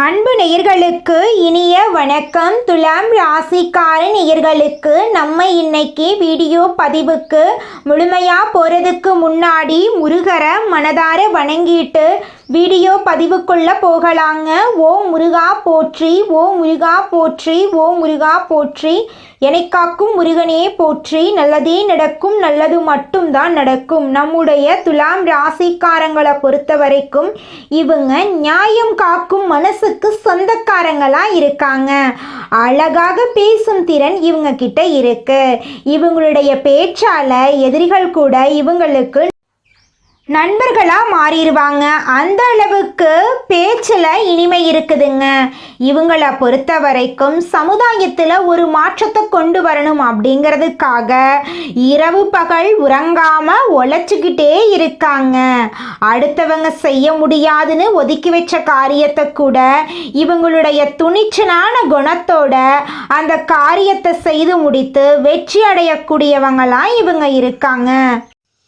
அன்பு நேயர்களுக்கு இனிய வணக்கம். துலாம் ராசிக்கார நேயர்களுக்கு நம்ம இன்னைக்கு வீடியோ பதிவுக்கு முழுமையாக போகிறதுக்கு முன்னாடி முருகரை மனதார வணங்கிட்டு வீடியோ பதிவுக்குள்ளே போகலாங்க. ஓ முருகா போற்றி, ஓ முருகா போற்றி, ஓ முருகா போற்றி, என்னை காக்கும் முருகனே போற்றி. நல்லதே நடக்கும், நல்லது மட்டும்தான் நடக்கும். நம்முடைய துலாம் ராசிக்காரங்களை பொறுத்த வரைக்கும் இவங்க நியாயம் காக்கும் மனசுக்கு சொந்தக்காரங்களா இருக்காங்க. அழகாக பேசும் திறன் இவங்க கிட்ட இருக்கு. இவங்களுடைய பேச்சால எதிரிகள் கூட இவங்களுக்கு நண்பர்களாக மாறிடுவாங்க. அந்த அளவுக்கு பேச்சில் இனிமை இருக்குதுங்க. இவங்களை பொறுத்த வரைக்கும் சமுதாயத்தில் ஒரு மாற்றத்தை கொண்டு வரணும் அப்படிங்கிறதுக்காக இரவு பகல் உறங்காமல் உழைச்சிக்கிட்டே இருக்காங்க. அடுத்தவங்க செய்ய முடியாதுன்னு ஒதுக்கி வச்ச காரியத்தை கூட இவங்களுடைய துணிச்சலான குணத்தோட அந்த காரியத்தை செய்து முடித்து வெற்றி அடையக்கூடியவங்களாம் இவங்க இருக்காங்க.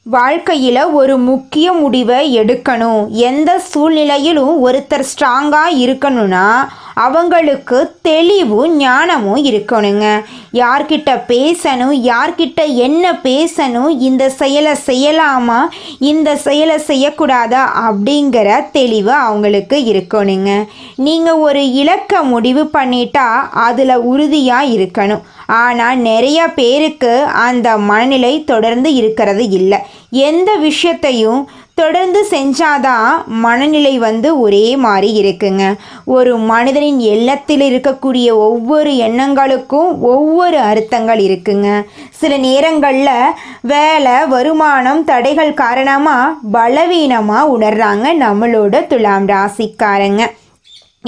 வாழ்க்கையில் ஒரு முக்கிய முடிவை எடுக்கணும். எந்த சூழ்நிலையிலும் ஒருத்தர் ஸ்ட்ராங்காக இருக்கணும்னா அவங்களுக்கு தெளிவும் ஞானமும் இருக்கணுங்க. யார்கிட்ட பேசணும், யார்கிட்ட என்ன பேசணும், இந்த செயலை செய்யலாமா, இந்த செயலை செய்யக்கூடாதா அப்படிங்கிற தெளிவு அவங்களுக்கு இருக்கணுங்க. நீங்கள் ஒரு இலக்கை முடிவு பண்ணிட்டா அதில் உறுதியாக இருக்கணும். ஆனால் நிறைய பேருக்கு அந்த மனநிலை தொடர்ந்து இருக்கிறது இல்லை. எந்த விஷயத்தையும் தொடர்ந்து செஞ்சாதான் மனநிலை ஒரே மாதிரி இருக்குங்க. ஒரு மனிதனின் எண்ணத்தில் இருக்கக்கூடிய ஒவ்வொரு எண்ணங்களுக்கும் ஒவ்வொரு அர்த்தங்கள் இருக்குங்க. சில நேரங்களில் வேலை வருமானம் தடைகள் காரணமாக பலவீனமாக உணர்றாங்க நம்மளோட துலாம் ராசிக்காரங்க.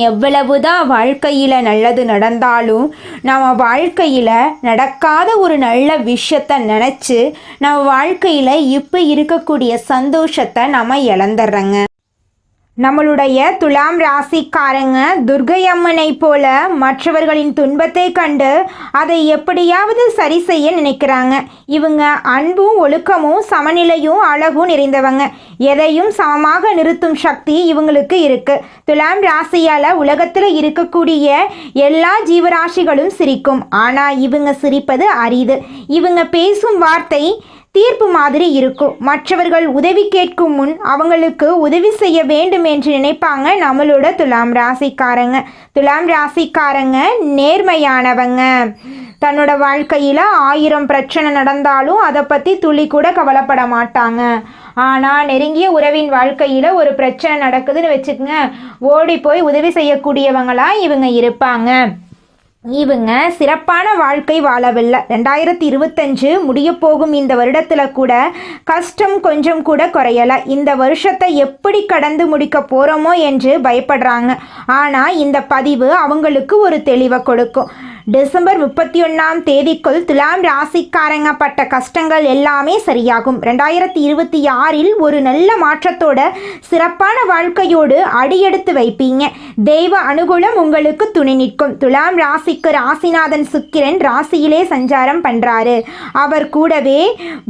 எவ்வளவுதான் வாழ்க்கையில் நல்லது நடந்தாலும் நம்ம வாழ்க்கையில் நடக்காத ஒரு நல்ல விஷயத்தை நினச்சி நம்ம வாழ்க்கையில் இப்போ இருக்கக்கூடிய சந்தோஷத்தை நம்ம இழந்துடுறோங்க. நம்மளுடைய துலாம் ராசிக்காரங்க துர்க்கை அம்மனை போல மற்றவர்களின் துன்பத்தை கண்டு அதை எப்படியாவது சரி செய்ய நினைக்கிறாங்க. இவங்க அன்பும் ஒழுக்கமும் சமநிலையும் அழகும் நிறைந்தவங்க. எதையும் சமமாக நிறுத்தும் சக்தி இவங்களுக்கு இருக்கு. துலாம் ராசியால் உலகத்தில் இருக்கக்கூடிய எல்லா ஜீவராசிகளும் சிரிக்கும். ஆனால் இவங்க சிரிப்பது அரிது. இவங்க பேசும் வார்த்தை தீர்ப்பு மாதிரி இருக்கும். மற்றவர்கள் உதவி கேட்கும் முன் அவங்களுக்கு உதவி செய்ய வேண்டும் என்று நினைப்பாங்க நம்மளோட துலாம் ராசிக்காரங்க. துலாம் ராசிக்காரங்க நேர்மையானவங்க. தன்னோட வாழ்க்கையில் 1000 பிரச்சனை நடந்தாலும் அதை பற்றி துளி கூட கவலைப்பட மாட்டாங்க. ஆனால் நெருங்கிய உறவின் வாழ்க்கையில் ஒரு பிரச்சனை நடக்குதுன்னு வச்சுக்கோங்க, ஓடி போய் உதவி செய்யக்கூடியவங்களா இவங்க இருப்பாங்க. இவங்க சிறப்பான வாழ்க்கை வாழவில்லை. 2025 முடிய போகும் இந்த வருடத்தில் கூட கஷ்டம் கொஞ்சம் கூட குறையலை. இந்த வருஷத்தை எப்படி கடந்து முடிக்க போகிறோமோ என்று பயப்படுறாங்க. ஆனால் இந்த பதிவு அவங்களுக்கு ஒரு தெளிவை கொடுக்கும். டிசம்பர் 31ஆம் தேதிக்குள் துலாம் ராசிக்காரங்க பட்ட கஷ்டங்கள் எல்லாமே சரியாகும். 2026இல் ஒரு நல்ல மாற்றத்தோட சிறப்பான வாழ்க்கையோடு அடியெடுத்து வைப்பீங்க. தெய்வ அனுகூலம் உங்களுக்கு துணை நிற்கும். துலாம் ராசிக்கு ராசிநாதன் சுக்கிரன் ராசியிலே சஞ்சாரம் பண்ணுறாரு. அவர் கூடவே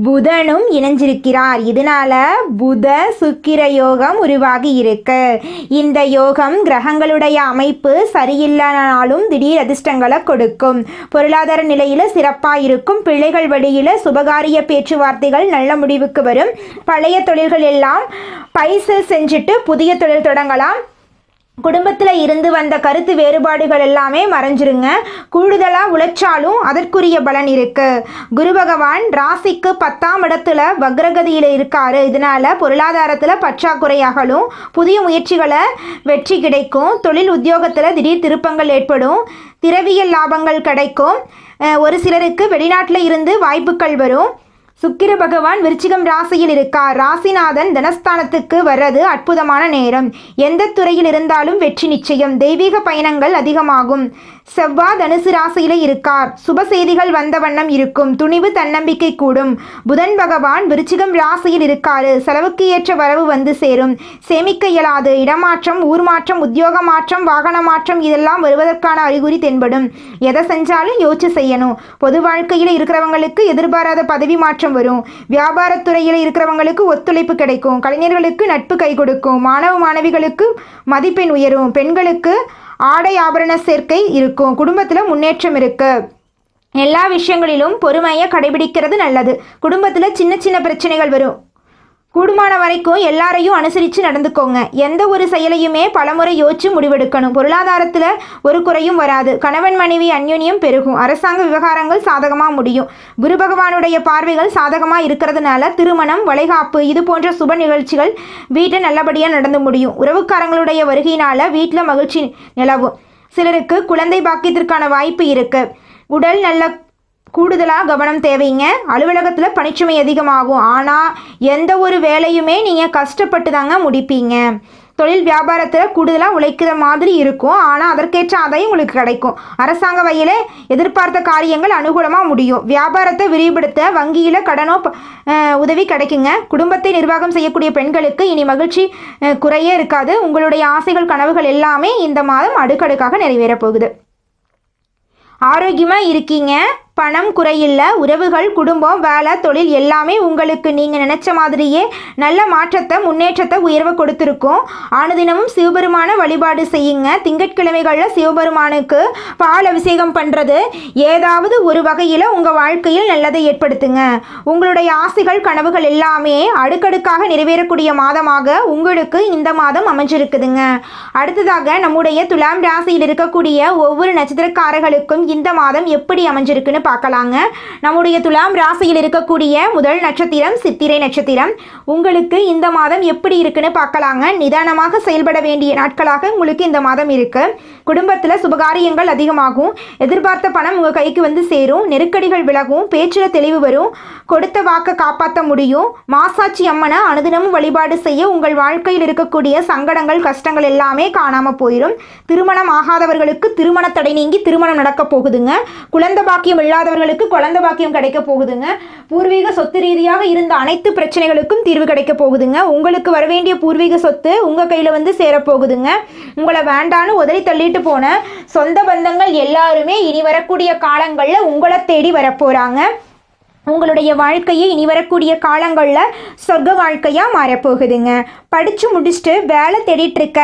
புதனும் இணைஞ்சிருக்கிறார். இதனால புத சுக்கிர யோகம் உருவாகி இருக்கு. இந்த யோகம் கிரகங்களுடைய அமைப்பு சரியில்லானாலும் திடீர் அதிர்ஷ்டங்களை கொடுக்கும். பொருளாதார நிலையில சிறப்பா இருக்கும். பிள்ளைகள் வழியில சுபகாரிய பேச்சுவார்த்தைகள் நல்ல முடிவுக்கு வரும். பழைய தொழில்கள் எல்லாம் பைசல் செஞ்சுட்டு புதிய தொழில் தொடங்கலாம். குடும்பத்தில் இருந்து வந்த கருத்து வேறுபாடுகள் எல்லாமே மறைஞ்சிருங்க. கூடுதலாக உழைச்சாலும் அதற்குரிய பலன் இருக்கு. குரு பகவான் ராசிக்கு 10ஆம் இடத்துல வக்ரகதியில் இருக்காரு. இதனால பொருளாதாரத்தில் பற்றாக்குறையாகலும் புதிய முயற்சிகளை வெற்றி கிடைக்கும். தொழில் உத்தியோகத்தில் திடீர் திருப்பங்கள் ஏற்படும். திரவியல் லாபங்கள் கிடைக்கும். ஒரு சிலருக்கு வெளிநாட்டில் இருந்து வாய்ப்புகள் வரும். சுக்கிர பகவான் விருச்சிகம் ராசியில் இருக்கார். ராசிநாதன் தனஸ்தானத்துக்கு வர்றது அற்புதமான நேரம். எந்த துறையில் இருந்தாலும் வெற்றி நிச்சயம். தெய்வீக பயணங்கள் அதிகமாகும். செவ்வாய் தனுசு ராசியில இருக்கார். சுப செய்திகள் வந்த வண்ணம் இருக்கும். துணிவு தன்னம்பிக்கை கூடும். புதன் பகவான் விருச்சிகம் ராசியில் இருக்காரு. செலவுக்கு ஏற்ற வரவு வந்து சேரும். சேமிக்க இயலாது. இடமாற்றம், ஊர் மாற்றம், உத்தியோக மாற்றம், வாகன மாற்றம் இதெல்லாம் வருவதற்கான அறிகுறி தென்படும். எதை செஞ்சாலும் யோசிச்சு செய்யணும். பொது வாழ்க்கையில் இருக்கிறவங்களுக்கு எதிர்பாராத பதவி மாற்றம் வரும். வியாபாரத்துறையில் இருக்கிறவங்களுக்கு ஒத்துழைப்பு கிடைக்கும். கலைஞர்களுக்கு நட்பு கை கொடுக்கும். மாணவ மாணவிகளுக்கு மதிப்பெண் உயரும். பெண்களுக்கு ஆடை ஆபரண சேர்க்கை இருக்கும். குடும்பத்தில் முன்னேற்றம் இருக்குது. எல்லா விஷயங்களிலும் பொறுமையை கடைபிடிக்கிறது நல்லது. குடும்பத்தில் சின்ன சின்ன பிரச்சனைகள் வரும். கூடுமான வரைக்கும் எல்லாரையும் அனுசரித்து நடந்துக்கோங்க. எந்த ஒரு செயலையுமே பலமுறை யோசிச்சு முடிவெடுக்கணும். பொருளாதாரத்தில் ஒரு குறையும் வராது. கணவன் மனைவி அந்யோன்யம் பெருகும். அரசாங்க விவகாரங்கள் சாதகமாக முடியும். குரு பகவானுடைய பார்வைகள் சாதகமாக இருக்கிறதுனால திருமணம், வளைகாப்பு இது போன்ற சுப நிகழ்ச்சிகள் வீட்டில் நல்லபடியாக நடந்து முடியும். உறவுக்காரங்களுடைய வருகையினால் வீட்டில் மகிழ்ச்சி நிலவும். சிலருக்கு குழந்தை பாக்கியத்திற்கான வாய்ப்பு இருக்குது. உடல் நல்ல கூடுதலாக கவனம் தேவைங்க. அலுவலகத்தில் பணிச்சுமை அதிகமாகும். ஆனால் எந்த ஒரு வேலையுமே நீங்கள் கஷ்டப்பட்டு தாங்க முடிப்பீங்க. தொழில் வியாபாரத்தில் கூடுதலாக உழைக்கிற மாதிரி இருக்கும். ஆனால் அதற்கேற்ற ஆதாயம் உங்களுக்கு கிடைக்கும். அரசாங்க வகையில் எதிர்பார்த்த காரியங்கள் அனுகூலமாக முடியும். வியாபாரத்தை விரிவுபடுத்த வங்கியில் கடனோ உதவி கிடைக்குங்க. குடும்பத்தை நிர்வாகம் செய்யக்கூடிய பெண்களுக்கு இனி மகிழ்ச்சி குறையே இருக்காது. உங்களுடைய ஆசைகள், கனவுகள் எல்லாமே இந்த மாதம் அடுக்கடுக்காக நிறைவேறப் போகுது. ஆரோக்கியமாக இருக்கீங்க. பணம் குறையில்லை. உறவுகள், குடும்பம், வேலை, தொழில் எல்லாமே உங்களுக்கு நீங்கள் நினச்ச மாதிரியே நல்ல மாற்றத்தை, முன்னேற்றத்தை, உயர்வை கொடுத்துருக்கும். ஆணுதினமும் சிவபெருமான வழிபாடு செய்யுங்க. திங்கட்கிழமைகளில் சிவபெருமானுக்கு பால் அபிஷேகம் பண்ணுறது ஏதாவது ஒரு வகையில் உங்கள் வாழ்க்கையில் நல்லதை ஏற்படுத்துங்க. உங்களுடைய ஆசைகள், கனவுகள் எல்லாமே அடுக்கடுக்காக நிறைவேறக்கூடிய மாதமாக உங்களுக்கு இந்த மாதம் அமைஞ்சிருக்குதுங்க. அடுத்ததாக நம்முடைய துலாம் ராசியில் இருக்கக்கூடிய ஒவ்வொரு நட்சத்திரக்காரர்களுக்கும் இந்த மாதம் எப்படி அமைஞ்சிருக்குன்னு பார்க்கலாங்க. நம்முடைய துலாம் ராசியில் இருக்கக்கூடிய முதல் நட்சத்திரம் சித்திரை நட்சத்திரம். உங்களுக்கு இந்த மாதம் எப்படி இருக்குன்னு பார்க்கலாங்க. நிதானமாக செயல்பட வேண்டிய நாட்களாக உங்களுக்கு இந்த மாதம் இருக்கு. குடும்பத்தில் சுபகாரியங்கள் அதிகமாகும். எதிர்பார்த்த பணம் உங்கள் கைக்கு வந்து சேரும். நெருக்கடிகள் விலகும். பேச்சில் தெளிவு வரும். கொடுத்த வாக்கை காப்பாற்ற முடியும். மாசாட்சி அம்மனை அனுதினமும் வழிபாடு செய்ய உங்கள் வாழ்க்கையில் இருக்கக்கூடிய சங்கடங்கள், கஷ்டங்கள் எல்லாமே காணாமல் போயிடும். திருமணம் ஆகாதவர்களுக்கு திருமண தடை நீங்கி திருமணம் நடக்க போகுதுங்க. குழந்தை பாக்கியம் இல்லாதவர்களுக்கு குழந்தை பாக்கியம் கிடைக்க போகுதுங்க. பூர்வீக சொத்து ரீதியாக இருந்த அனைத்து பிரச்சனைகளுக்கும் தீர்வு கிடைக்க போகுதுங்க. உங்களுக்கு வரவேண்டிய பூர்வீக சொத்து உங்கள் கையில் வந்து சேரப்போகுதுங்க. உங்களை வேண்டான்னு உதறி தள்ளிட்டு போன சொந்த பந்தங்கள் எல்லாருமே இனி வரக்கூடிய காலங்களில் உங்களை தேடி வரப்போகிறாங்க. உங்களுடைய வாழ்க்கையை இனி வரக்கூடிய காலங்களில் சொர்க்க வாழ்க்கையாக மாறப்போகுதுங்க. படித்து முடிச்சுட்டு வேலை தேடிட்டு இருக்க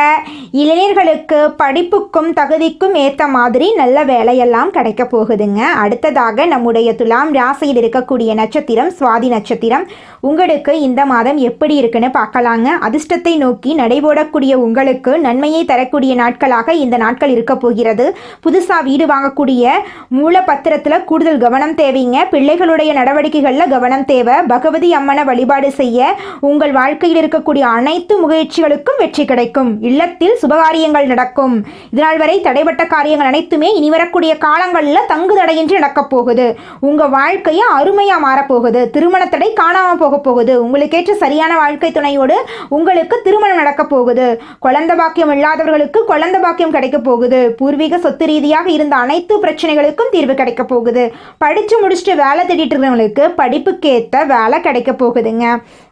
இளைஞர்களுக்கு படிப்புக்கும் தகுதிக்கும் ஏற்ற மாதிரி நல்ல வேலையெல்லாம் கிடைக்க போகுதுங்க. அடுத்ததாக நம்முடைய துலாம் ராசியில் இருக்கக்கூடிய நட்சத்திரம் சுவாதி நட்சத்திரம். உங்களுக்கு இந்த மாதம் எப்படி இருக்குன்னு பார்க்கலாங்க. அதிர்ஷ்டத்தை நோக்கி நடைபோடக்கூடிய உங்களுக்கு நன்மையை தரக்கூடிய நாட்களாக இந்த நாட்கள் இருக்க போகிறது. புதுசாக வீடு வாங்கக்கூடிய மூலப்பத்திரத்தில் கூடுதல் கவனம் தேவைங்க. பிள்ளைகளுடைய நடவடிக்கைகளில் கவனம் தேவை. பகவதி அம்மனை வழிபாடு செய்ய உங்கள் வாழ்க்கையில் இருக்கக்கூடிய அனைத்து முயற்சிகளுக்கும் வெற்றி கிடைக்கும். இல்லத்தில் சுபகாரியங்கள் நடக்கும். இதனால் வரை தடைப்பட்ட காரியங்கள் அனைத்துமே இனி வரக்கூடிய காலங்களில் தங்கு தடையின்றி நடக்கப் போகுது. உங்கள் வாழ்க்கையை அருமையாக மாறப்போகுது. திருமண தடை காணாமல் போக போகுது. உங்களுக்கேற்ற சரியான வாழ்க்கை துணையோடு உங்களுக்கு திருமணம் நடக்க போகுது. குழந்தை பாக்கியம் இல்லாதவர்களுக்கு குழந்தை பாக்கியம் கிடைக்க போகுது. பூர்வீக சொத்து ரீதியாக இருந்த அனைத்து பிரச்சனைகளுக்கும் தீர்வு கிடைக்க போகுது. படித்து முடிச்சுட்டு வேலை தேடிட்டு இருக்கிறவங்களுக்கு படிப்புக்கேற்ற வேலை கிடைக்க போகுதுங்க.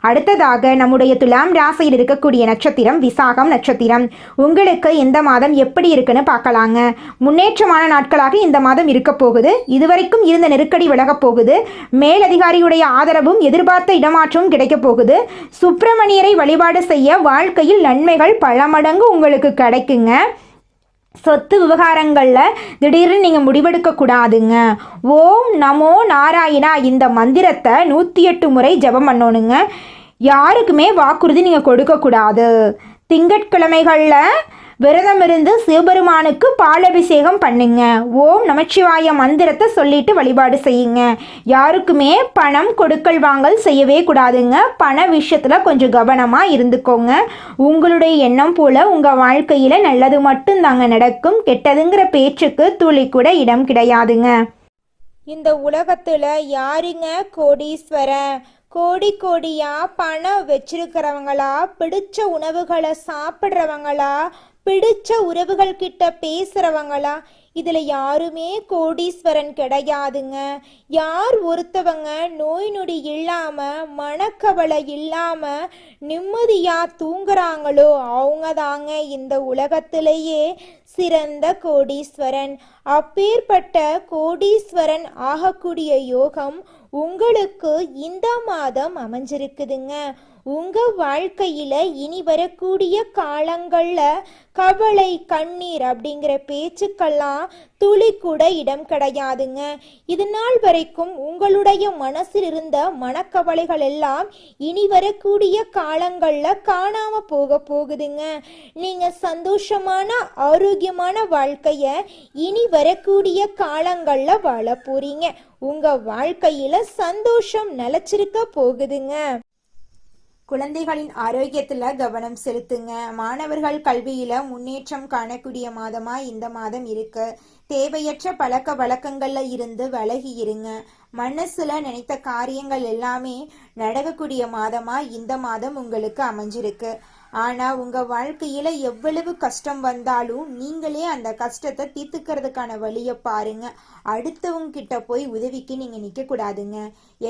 அடுத்ததாக நம்முடைய துலாம் ராசியில் இருக்கக்கூடிய நட்சத்திரம் விசாகம் நட்சத்திரம். உங்களுக்கு இந்த மாதம் எப்படி இருக்குன்னு பார்க்கலாங்க. முன்னேற்றமான நாட்களாக இந்த மாதம் இருக்க போகுது. இதுவரைக்கும் இருந்த நெருக்கடி விலகப் போகுது. மேலதிகாரியுடைய ஆதரவும் எதிர்பார்த்த இடமாற்றமும் கிடைக்க போகுது. சுப்பிரமணியரை வழிபாடு செய்ய வாழ்க்கையில் நன்மைகள் பல மடங்கு உங்களுக்கு கிடைக்குங்க. சொத்து விவகாரங்களில் திடீர்னு நீங்கள் முடிவெடுக்க கூடாதுங்க. ஓம் நமோ நாராயணா இந்த மந்திரத்தை 108 முறை ஜபம் பண்ணணுங்க. யாருக்குமே வாக்குறுதி நீங்கள் கொடுக்கக்கூடாது. திங்கட்கிழமைகளில் விரதம் இருந்து சிவபெருமானுக்கு பாலபிஷேகம் பண்ணுங்க. ஓம் நமச்சிவாய மந்திரத்தை சொல்லிட்டு வழிபாடு செய்யுங்க. யாருக்குமே பணம் கொடுக்கல் வாங்கல் செய்யவே கூடாதுங்க. பண விஷயத்தில் கொஞ்சம் கவனமாக இருந்துக்கோங்க. உங்களுடைய எண்ணம் போல் உங்கள் வாழ்க்கையில் நல்லது மட்டும் தாங்க நடக்கும். கெட்டதுங்கிற பேச்சுக்கு துளி கூட இடம் கிடையாதுங்க. இந்த உலகத்தில் யாருங்க கோடீஸ்வரன்? கோடி கோடியா பணம் வச்சிருக்கிறவங்களா, பிடிச்ச உணவுகளை சாப்பிட்றவங்களா, பிடிச்ச உறவுகள் கிட்ட பேசுகிறவங்களா, இதுல யாருமே கோடீஸ்வரன் கிடையாதுங்க. யார் ஒருத்தவங்க நோய் நொடி இல்லாம மனக்கவலை இல்லாம நிம்மதியா தூங்குறாங்களோ அவங்க தாங்க இந்த உலகத்திலேயே சிறந்த கோடீஸ்வரன். அப்பேற்பட்ட கோடீஸ்வரன் ஆகக்கூடிய யோகம் உங்களுக்கு இந்த மாதம் அமைஞ்சிருக்குதுங்க. உங்க வாழ்க்கையில இனி வரக்கூடிய காலங்கள்ல கவலை கண்ணீர் அப்படிங்கிற பேச்சுக்கெல்லாம் துளி கூட இடம் கிடையாதுங்க. இது நாள் வரைக்கும் உங்களுடைய மனசில் இருந்த மனக்கவலைகள் எல்லாம் இனி வரக்கூடிய காலங்கள்ல காணாம போகுதுங்க. நீங்க சந்தோஷமான ஆரோக்கியமான வாழ்க்கைய இனி வரக்கூடிய காலங்கள்ல வாழ போறீங்க. உங்க வாழ்க்கையில சந்தோஷம் நிலைச்சிருக்க போகுதுங்க. குழந்தைகளின் ஆரோக்கியத்துல கவனம் செலுத்துங்க. மாணவர்கள் கல்வியில முன்னேற்றம் காணக்கூடிய மாதமா இந்த மாதம் இருக்கு. தேவையற்ற பழக்க வழக்கங்கள்ல இருந்து விலகி இருங்க. மனசுல நினைத்த காரியங்கள் எல்லாமே நடக்கக்கூடிய மாதமா இந்த மாதம் உங்களுக்கு அமைஞ்சிருக்கு. ஆனா உங்க வாழ்க்கையில எவ்வளவு கஷ்டம் வந்தாலும் நீங்களே அந்த கஷ்டத்தை தீர்த்துக்கிறதுக்கான வழியை பாருங்க. அடுத்தவங்க கிட்ட போய் உதவிக்கு நீங்க நிக்க கூடாதுங்க.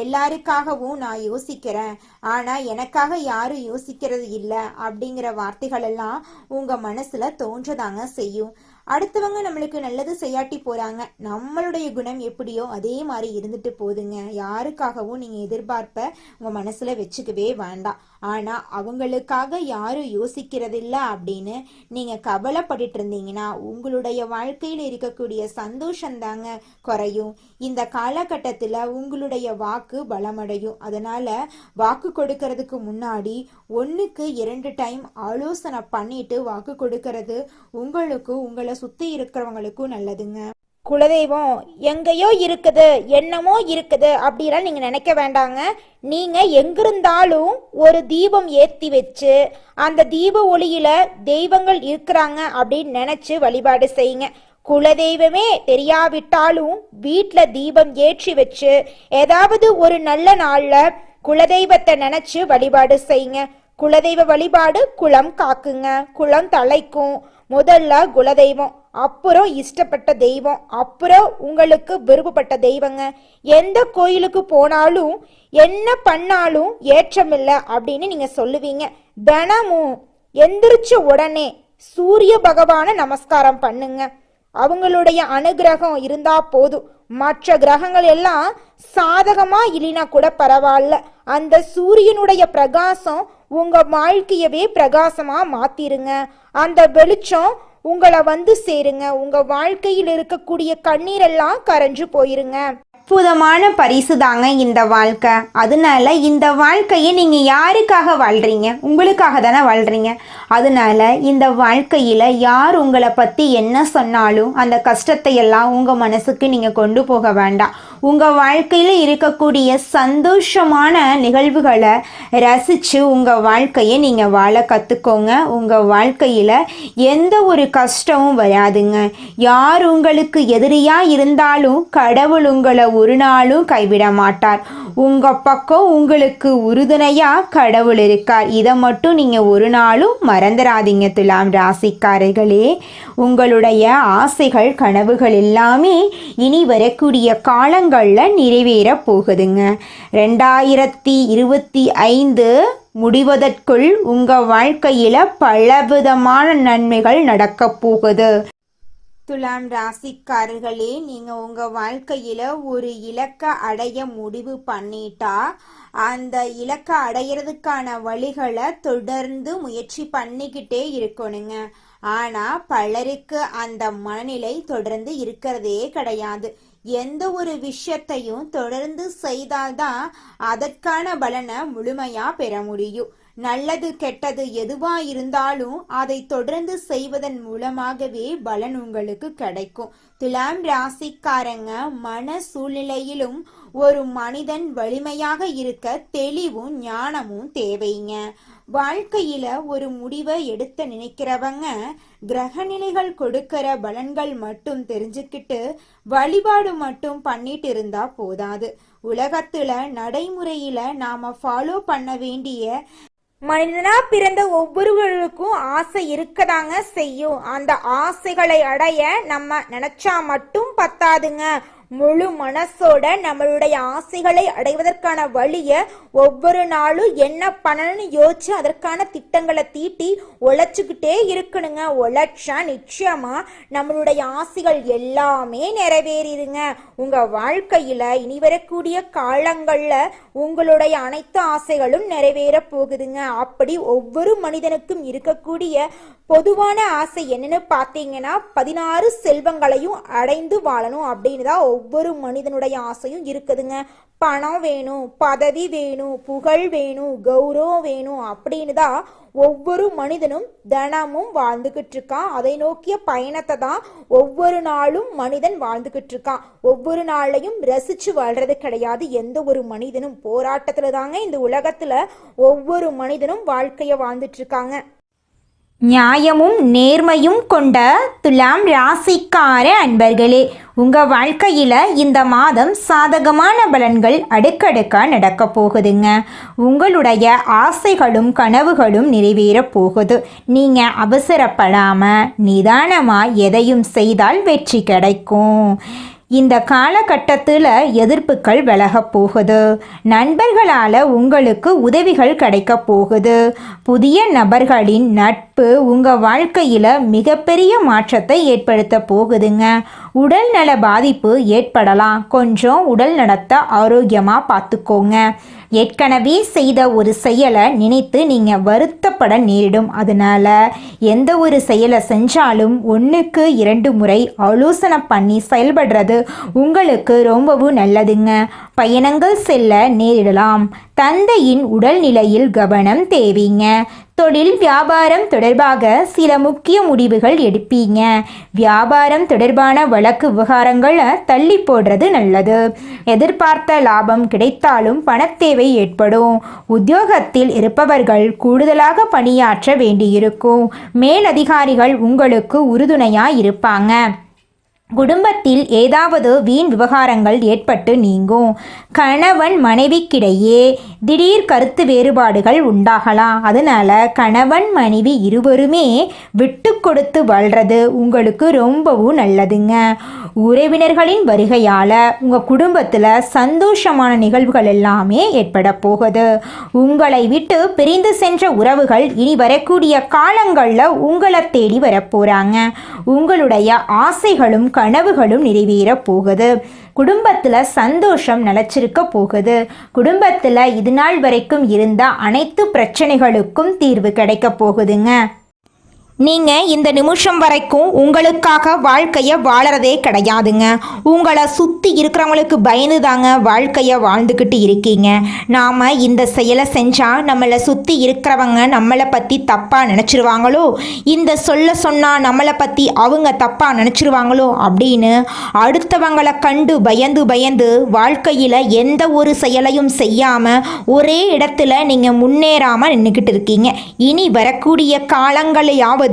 எல்லாருக்காகவும் நான் யோசிக்கிறேன், ஆனா எனக்காக யாரும் யோசிக்கிறது இல்லை அப்படிங்கிற வார்த்தைகள் எல்லாம் உங்க மனசுல தோன்றதாங்க செய்யும். அடுத்தவங்க நம்மளுக்கு நல்லது செய்யாட்டி போறாங்க, நம்மளுடைய குணம் எப்படியோ அதே மாதிரி இருந்துட்டு போதுங்க. யாருக்காகவும் நீங்க எதிர்பார்ப்ப உங்க மனசுல வச்சுக்கவே வேண்டாம். ஆனா அவங்களுக்காக யாரும் யோசிக்கிறதில்ல அப்படின்னு நீங்க கவலைப்பட்டுட்டு இருந்தீங்கன்னா உங்களுடைய வாழ்க்கையில இருக்கக்கூடிய சந்தோஷம் தாங்க குறையும். இந்த காலகட்டத்துல உங்களுடைய வாக்கு பலமடையும். அதனால வாக்கு கொடுக்கறதுக்கு முன்னாடி 1க்கு 2 டைம் ஆலோசனை பண்ணிட்டு வாக்கு கொடுக்கறது உங்களுக்கு உங்களை சுத்தி இருக்கிறவங்களுக்கும் நல்லதுங்க. குலதெய்வம் எங்கேயோ இருக்குது, என்னமோ இருக்குது அப்படிலாம் நீங்க நினைக்க வேண்டாங்க. நீங்க எங்கிருந்தாலும் ஒரு தீபம் ஏத்தி வச்சு அந்த தீப ஒளியில தெய்வங்கள் இருக்கிறாங்க அப்படின்னு நினைச்சு வழிபாடு செய்யுங்க. குலதெய்வமே தெரியாவிட்டாலும் வீட்டுல தீபம் ஏற்றி வச்சு ஏதாவது ஒரு நல்ல நாள்ல குலதெய்வத்தை நினைச்சு வழிபாடு செய்யுங்க. குலதெய்வ வழிபாடு குலம் காக்குங்க, குலம் தலைக்கும். முதல்ல குலதெய்வம், அப்புறம் இஷ்டப்பட்ட தெய்வம், அப்புறம் உங்களுக்கு விருப்பப்பட்ட தெய்வங்க. எந்த கோயிலுக்கு போனாலும் என்ன பண்ணாலும் ஏற்றமில்லை அப்படின்னு நீங்க சொல்லுவீங்க. தினமும் எந்திரிச்ச உடனே சூரிய பகவான நமஸ்காரம் பண்ணுங்க. அவங்களுடைய அனுகிரகம் இருந்தா போதும். மற்ற கிரகங்கள் எல்லாம் சாதகமா இல்லைனா கூட பரவாயில்ல, அந்த சூரியனுடைய பிரகாசம் உங்க வாழ்க்கையவே பிரகாசமா மாத்திருங்க. அந்த வெளிச்சம் உங்களை வந்து சேருங்க. உங்க வாழ்க்கையில் இருக்கக்கூடிய கண்ணீரெல்லாம் கரைஞ்சு போயிருங்க. அற்புதமான பரிசு தாங்க இந்த வாழ்க்கை. அதனால இந்த வாழ்க்கையை நீங்க யாருக்காக வாழ்றீங்க? உங்களுக்காக தானே வாழ்றீங்க. அதனால இந்த வாழ்க்கையில யார் உங்களை பத்தி என்ன சொன்னாலும் அந்த கஷ்டத்தை எல்லாம் உங்க மனசுக்கு நீங்க கொண்டு போக வேண்டாம். உங்க வாழ்க்கையில இருக்கக்கூடிய சந்தோஷமான நிகழ்வுகளை ரசிச்சு உங்க வாழ்க்கையை நீங்க வாழ கத்துக்கோங்க. உங்க வாழ்க்கையில எந்த ஒரு கஷ்டமும் வராதுங்க. யார் உங்களுக்கு எதிரியா இருந்தாலும் கடவுள் உங்களை ஒரு நாளும் கைவிட மாட்டார். உங்க பக்கம் உங்களுக்கு உறுதுணையா கடவுள் இருக்கார். இதை மட்டும் நீங்க ஒரு நாளும் மறந்துடாதீங்க. துலாம் ராசிக்காரர்களே, உங்களுடைய ஆசைகள் கனவுகள் எல்லாமே இனி வரக்கூடிய காலங்கள்ல நிறைவேற போகுதுங்க. 2025 முடிவதற்குள் உங்க வாழ்க்கையில பலவிதமான நன்மைகள் நடக்க போகுது. துலாம் ராசிக்காரர்களே, நீங்க உங்க வாழ்க்கையில ஒரு இலக்கை அடைய முடிவு பண்ணிட்டா அந்த இலக்கை அடையிறதுக்கான வழிகளை தொடர்ந்து முயற்சி பண்ணிக்கிட்டே இருக்கணுங்க. ஆனா பலருக்கு அந்த மனநிலை தொடர்ந்து இருக்கிறதே கிடையாது. எந்த ஒரு விஷயத்தையும் தொடர்ந்து செய்தால்தான் அதற்கான பலனை முழுமையா பெற முடியும். நல்லது கெட்டது எதுவா இருந்தாலும் அதை தொடர்ந்து செய்வதன் மூலமாகவே பலன் உங்களுக்கு கிடைக்கும். துலாம் ராசிக்காரங்க, மன சூழ்நிலையிலும் ஒரு மனிதன் வலிமையாக இருக்க தெளிவும் ஞானமும் தேவைங்க. வாழ்க்கையில ஒரு முடிவை எடுத்த நினைக்கிறவங்க கிரகநிலைகள் கொடுக்கிற பலன்கள் மட்டும் தெரிஞ்சுக்கிட்டு வழிபாடு மட்டும் பண்ணிட்டு இருந்தா போதாது. உலகத்துல நடைமுறையில நாம ஃபாலோ பண்ண வேண்டிய மனிதனா பிறந்த ஒவ்வொருவருக்கும் ஆசை இருக்கதாங்க செய்யும். அந்த ஆசைகளை அடைய நம்ம நினைச்சா மட்டும் பத்தாதுங்க. முழு மனசோட நம்மளுடைய ஆசைகளை அடைவதற்கான வழிய ஒவ்வொரு நாளும் என்ன பண்ணணும்னு யோசிச்சு அதற்கான திட்டங்களை தீட்டி உழைச்சுக்கிட்டே இருக்கணுங்க. உழைச்சா நிச்சயமா நம்மளுடைய ஆசைகள் எல்லாமே நிறைவேறிடுங்க. உங்க வாழ்க்கையில இனி வரக்கூடிய காலங்கள்ல உங்களுடைய அனைத்து ஆசைகளும் நிறைவேற போகுதுங்க. அப்படி ஒவ்வொரு மனிதனுக்கும் இருக்கக்கூடிய பொதுவான ஆசை என்னன்னு பார்த்தீங்கன்னா 16 செல்வங்களையும் அடைந்து வாழணும் அப்படின்னு தான் ஒவ்வொரு மனிதனுடைய ஆசையும் இருக்குதுங்க. பணம் வேணும், பதவி வேணும், புகழ் வேணும், கௌரவம் வேணும் அப்படின்னு தான் ஒவ்வொரு மனிதனும் தினமும் வாழ்ந்துகிட்டு இருக்கான். அதை நோக்கிய பயணத்தை தான் ஒவ்வொரு நாளும் மனிதன் வாழ்ந்துகிட்டு இருக்கான். ஒவ்வொரு நாளையும் ரசிச்சு வாழ்றது கிடையாது. எந்த ஒரு மனிதனும் போராட்டத்துல தாங்க இந்த உலகத்துல ஒவ்வொரு மனிதனும் வாழ்க்கைய வாழ்ந்துட்டு இருக்காங்க. நியாயமும் நேர்மையும் கொண்ட துலாம் ராசிக்கார அன்பர்களே, உங்கள் வாழ்க்கையில் இந்த மாதம் சாதகமான பலன்கள் அடுக்கடுக்கா நடக்க போகுதுங்க. உங்களுடைய ஆசைகளும் கனவுகளும் நிறைவேற போகுது. நீங்கள் அவசரப்படாமல் நிதானமாக எதையும் செய்தால் வெற்றி கிடைக்கும். இந்த காலகட்டத்தில் எதிர்ப்புகள் விலக போகுது. நண்பர்களால் உங்களுக்கு உதவிகள் கிடைக்க போகுது. புதிய நபர்களின் நட்பு உங்கள் வாழ்க்கையில் மிகப்பெரிய மாற்றத்தை ஏற்படுத்த போகுதுங்க. உடல் நல பாதிப்பு ஏற்படலாம். கொஞ்சம் உடல் நலத்தை ஆரோக்கியமாக பார்த்துக்கோங்க. ஏற்கனவே செய்த ஒரு செயலை நினைத்து நீங்கள் வருத்தப்பட நேரிடும். அதனால் எந்த ஒரு செயலை செஞ்சாலும் 1க்கு 2 முறை ஆலோசனை பண்ணி செயல்படுறது உங்களுக்கு ரொம்பவும் நல்லதுங்க. பயணங்கள் செல்ல நேரிடலாம். தந்தையின் உடல்நிலையில் கவனம் தேவைங்க. தொழில் வியாபாரம் தொடர்பாக சில முக்கிய முடிவுகள் எடுப்பீங்க. வியாபாரம் தொடர்பான வழக்கு விவகாரங்களை தள்ளி போடுறது நல்லது. எதிர்பார்த்த லாபம் கிடைத்தாலும் பணத்தேவை ஏற்படும். உத்தியோகத்தில் இருப்பவர்கள் கூடுதலாக பணியாற்ற வேண்டியிருக்கும். மேலதிகாரிகள் உங்களுக்கு உறுதுணையாக இருப்பாங்க. குடும்பத்தில் ஏதாவது வீண் விவகாரங்கள் ஏற்பட்டு நீங்கும். கணவன் மனைவிக்கிடையே திடீர் கருத்து வேறுபாடுகள் உண்டாகலாம். அதனால கணவன் மனைவி இருவருமே விட்டு கொடுத்து வாழ்றது உங்களுக்கு ரொம்பவும் நல்லதுங்க. உறவினர்களின் வருகையால் உங்கள் குடும்பத்தில் சந்தோஷமான நிகழ்வுகள் எல்லாமே ஏற்பட போகுது. உங்களை விட்டு பிரிந்து சென்ற உறவுகள் இனி வரக்கூடிய காலங்களில் உங்களை தேடி வரப்போகிறாங்க. உங்களுடைய ஆசைகளும் கனவுகளும் நிறைவேற போகுது. குடும்பத்தில் சந்தோஷம் நிலச்சிருக்க போகுது. குடும்பத்தில் இது நாள் வரைக்கும் இருந்த அனைத்து பிரச்சனைகளுக்கும் தீர்வு கிடைக்க போகுதுங்க. நீங்கள் இந்த நிமிஷம் வரைக்கும் உங்களுக்காக வாழ்க்கையை வாழறதே கிடையாதுங்க. உங்களை சுற்றி இருக்கிறவங்களுக்கு பயந்து தாங்க வாழ்க்கையை வாழ்ந்துக்கிட்டு இருக்கீங்க. நாம் இந்த செயலை செஞ்சால் நம்மளை சுற்றி இருக்கிறவங்க நம்மளை பற்றி தப்பாக நினச்சிருவாங்களோ, இந்த சொன்னால் நம்மளை பற்றி அவங்க தப்பாக நினச்சிருவாங்களோ அப்படின்னு அடுத்தவங்களை கண்டு பயந்து வாழ்க்கையில் எந்த ஒரு செயலையும் செய்யாமல் ஒரே இடத்துல நீங்கள் முன்னேறாமல் நின்றுக்கிட்டு இருக்கீங்க. இனி வரக்கூடிய காலங்களையாவது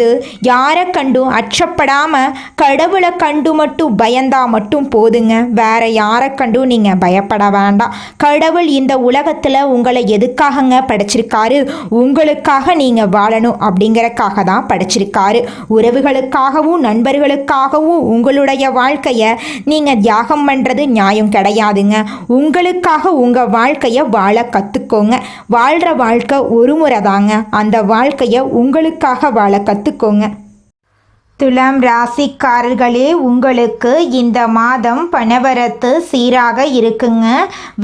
யாரை கண்டும் அச்சப்படாம கடவுளை கண்டு மட்டும் பயந்தா மட்டும் போதுங்க. வேற யாரை கண்டும் நீங்க பயப்பட வேண்டாம். கடவுள் இந்த உலகத்துல உங்களை எதுக்காகங்க படைச்சிருக்காரு? உங்களுக்காக நீங்க வாழணும் அப்படிங்கறக்காக தான் படைச்சிருக்காரு. உறவுகளுக்காகவும் நண்பர்களுக்காகவும் உங்களுடைய வாழ்க்கைய நீங்க தியாகம் பண்றது நியாயம் கிடையாதுங்க. உங்களுக்காக உங்க வாழ்க்கைய வாழ கத்துக்கோங்க. வாழ்ற வாழ்க்கை ஒரு முறை தாங்க. அந்த வாழ்க்கைய உங்களுக்காக வாழ கத்துக்கோங்க. துலாம் ராசிக்காரர்களே, உங்களுக்கு இந்த மாதம் பணவரத்து சீராக இருக்குங்க.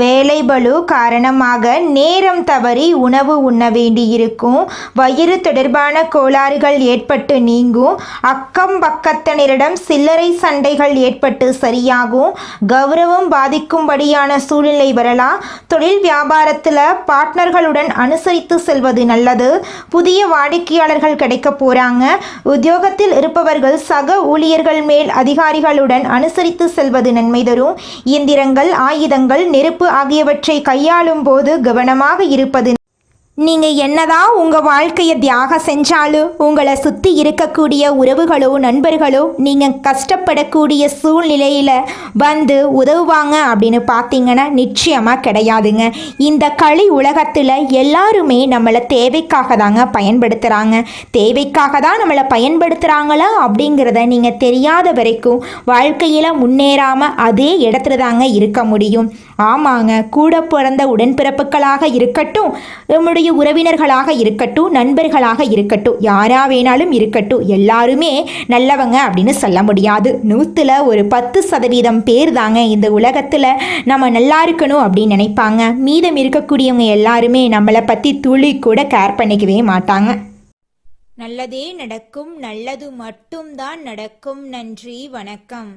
வேலை பளு காரணமாக நேரம் தவறி உணவு உண்ண வேண்டியிருக்கும். வயிறு தொடர்பான கோளாறுகள் ஏற்பட்டு நீங்கும். அக்கம் பக்கத்தினரிடம் சில்லறை சண்டைகள் ஏற்பட்டு சரியாகும். கௌரவம் பாதிக்கும்படியான சூழ்நிலை வரலாம். தொழில் வியாபாரத்தில் பார்ட்னர்களுடன் அனுசரித்து செல்வது நல்லது. புதிய வாடிக்கையாளர்கள் கிடைக்க போகிறாங்க. உத்தியோகத்தில் இருப்பவர்கள் சக ஊழியர்கள் மேல் அதிகாரிகளுடன் அனுசரித்து செல்வது நன்மை தரும். இயந்திரங்கள், ஆயுதங்கள், நெருப்பு ஆகியவற்றை கையாளும் போது கவனமாக இருப்பது. நீங்கள் என்னதான் உங்கள் வாழ்க்கையை தியாகம் செஞ்சாலும் உங்களை சுற்றி இருக்கக்கூடிய உறவுகளோ நண்பர்களோ நீங்கள் கஷ்டப்படக்கூடிய சூழ்நிலையில் வந்து உதவுவாங்க அப்படின்னு பார்த்தீங்கன்னா நிச்சயமாக கிடையாதுங்க. இந்த களி உலகத்தில் எல்லாருமே நம்மளை தேவைக்காக தாங்க பயன்படுத்துகிறாங்க. தேவைக்காக தான் நம்மளை பயன்படுத்துகிறாங்களா அப்படிங்கிறத நீங்கள் தெரியாத வரைக்கும் வாழ்க்கையில் முன்னேறாமல் அதே இடத்துல தாங்க இருக்க முடியும். ஆமாங்க, கூட பிறந்த உடன்பிறப்புகளாக இருக்கட்டும், நம்முடைய உறவினர்களாக இருக்கட்டும், நண்பர்களாக இருக்கட்டும், யாரா வேணாலும் இருக்கட்டும், எல்லாருமே நல்லவங்க அப்படின்னு சொல்ல முடியாது. 100ல் ஒரு 10% பேர் தாங்க இந்த உலகத்தில் நம்ம நல்லா இருக்கணும் அப்படின்னு நினைப்பாங்க. மீதம் இருக்கக்கூடியவங்க எல்லாருமே நம்மளை பற்றி துளி கூட கேர் பண்ணிக்கவே மாட்டாங்க. நல்லதே நடக்கும், நல்லது மட்டும்தான் நடக்கும். நன்றி, வணக்கம்.